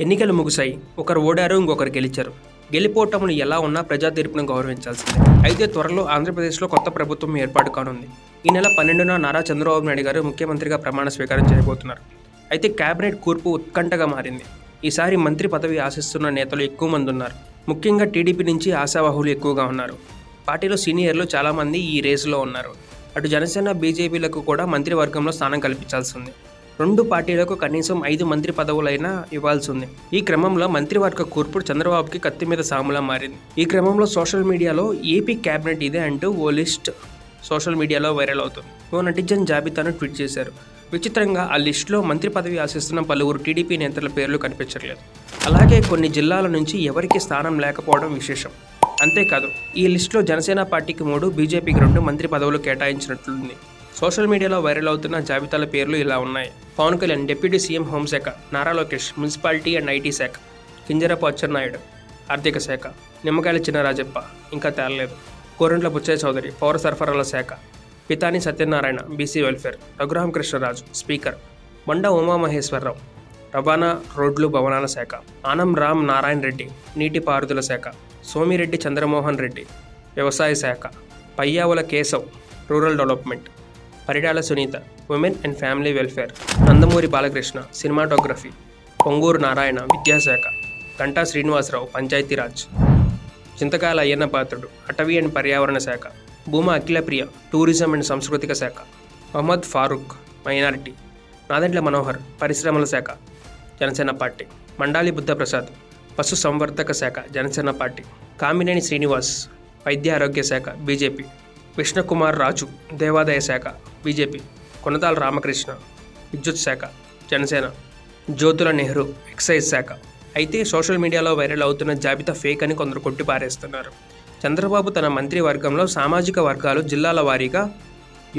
ఎన్నికలు ముగిశాయి. ఒకరు ఓడారు, ఇంకొకరు గెలిచారు. గెలిపోవటములు ఎలా ఉన్నా ప్రజా తీర్పును గౌరవించాల్సిందే. అయితే త్వరలో ఆంధ్రప్రదేశ్లో కొత్త ప్రభుత్వం ఏర్పాటు కానుంది. ఈ నెల 12న నారా చంద్రబాబు నాయుడు గారు ముఖ్యమంత్రిగా ప్రమాణ స్వీకారం చేయబోతున్నారు. అయితే కేబినెట్ కూర్పు ఉత్కంఠగా మారింది. ఈసారి మంత్రి పదవి ఆశిస్తున్న నేతలు ఎక్కువ మంది ఉన్నారు. ముఖ్యంగా టీడీపీ నుంచి ఆశావాహులు ఎక్కువగా ఉన్నారు. పార్టీలో సీనియర్లు చాలామంది ఈ రేసులో ఉన్నారు. అటు జనసేన, బీజేపీలకు కూడా మంత్రివర్గంలో స్థానం కల్పించాల్సి ఉంది. రెండు పార్టీలకు కనీసం 5 మంత్రి పదవులైనా ఇవ్వాల్సి ఉంది. ఈ క్రమంలో మంత్రివర్గ కూర్పు చంద్రబాబుకి కత్తి మీద సాములా మారింది. ఈ క్రమంలో సోషల్ మీడియాలో ఏపీ కేబినెట్ ఇదే అంటూ ఓ లిస్ట్ సోషల్ మీడియాలో వైరల్ అవుతుంది. ఓ నెటిజన్ జాబితాను ట్వీట్ చేశారు. విచిత్రంగా ఆ లిస్టులో మంత్రి పదవి ఆశిస్తున్న పలువురు టీడీపీ నేతల పేర్లు కనిపించట్లేదు. అలాగే కొన్ని జిల్లాల నుంచి ఎవరికి స్థానం లేకపోవడం విశేషం. అంతేకాదు ఈ లిస్టులో జనసేన పార్టీకి 3, బీజేపీకి 2 మంత్రి పదవులు కేటాయించినట్లుంది. సోషల్ మీడియాలో వైరల్ అవుతున్న జాబితాల పేర్లు ఇలా ఉన్నాయి. పవన్ కళ్యాణ్ డిప్యూటీ సీఎం హోంశాఖ, Nara Lokesh municipality and IT శాఖ, కింజరాపు అచ్చెన్నాయుడు ఆర్థిక శాఖ, నిమ్మకాయల చినరాజప్ప ఇంకా తేలలేదు, కోరంట్ల బుచ్చయ్య చౌదరి పౌర సరఫరాల శాఖ, Pitani Satyanarayana BC welfare, Raghuramakrishnaraju speaker, Manda Umamaheswararao రవాణా రోడ్లు భవనాల శాఖ, ఆనం రామ్ నారాయణ రెడ్డి నీటిపారుదల శాఖ, సోమిరెడ్డి చంద్రమోహన్ రెడ్డి వ్యవసాయ శాఖ, Payyavula Keshav rural development, Paritala Sunitha women and family welfare, Nandamuri Balakrishna cinematography, Ponguru Narayana విద్యాశాఖ, గంటా శ్రీనివాసరావు పంచాయతీరాజ్, చింతకాయల అయ్యన్న పాత్రుడు అటవీ అండ్ పర్యావరణ శాఖ, భూమా అఖిలప్రియ టూరిజం అండ్ సాంస్కృతిక శాఖ, మహమ్మద్ ఫారూక్ మైనారిటీ, నాదెండ్ల మనోహర్ పరిశ్రమల శాఖ జనసేన పార్టీ, మండాలి బుద్ధప్రసాద్ పశు సంవర్ధక శాఖ జనసేన పార్టీ, కామినేని శ్రీనివాస్ వైద్య ఆరోగ్య శాఖ బీజేపీ, విష్ణుకుమార్ రాజు దేవాదాయ శాఖ బీజేపీ, కొనతాల రామకృష్ణ విద్యుత్ శాఖ జనసేన, జ్యోతుల నెహ్రూ ఎక్సైజ్ శాఖ. అయితే సోషల్ మీడియాలో వైరల్ అవుతున్న జాబితా ఫేక్ అని కొందరు కొట్టిపారేస్తున్నారు. చంద్రబాబు తన మంత్రివర్గంలో సామాజిక వర్గాలు, జిల్లాల వారీగా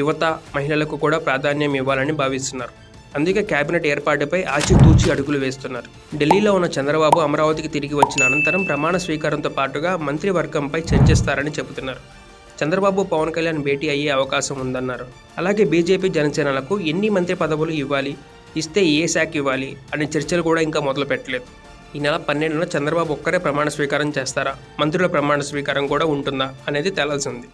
యువత, మహిళలకు కూడా ప్రాధాన్యం ఇవ్వాలని భావిస్తున్నారు. అందుకే కేబినెట్ ఏర్పాటుపై ఆచితూచి అడుగులు వేస్తున్నారు. ఢిల్లీలో ఉన్న చంద్రబాబు అమరావతికి తిరిగి వచ్చిన అనంతరం ప్రమాణ స్వీకారంతో పాటుగా మంత్రివర్గంపై చర్చిస్తారని చెబుతున్నారు. చంద్రబాబు, పవన్ కళ్యాణ్ భేటీ అయ్యే అవకాశం ఉందన్నారు. అలాగే బీజేపీ, జనసేనలకు ఎన్ని మంత్రి పదవులు ఇవ్వాలి, ఇస్తే ఏ శాఖ ఇవ్వాలి అనే చర్చలు కూడా ఇంకా మొదలు పెట్టలేదు. ఈ నెల 12న చంద్రబాబు ఒక్కరే ప్రమాణ స్వీకారం చేస్తారా, మంత్రుల ప్రమాణ స్వీకారం కూడా ఉంటుందా అనేది తేలాల్సి ఉంది.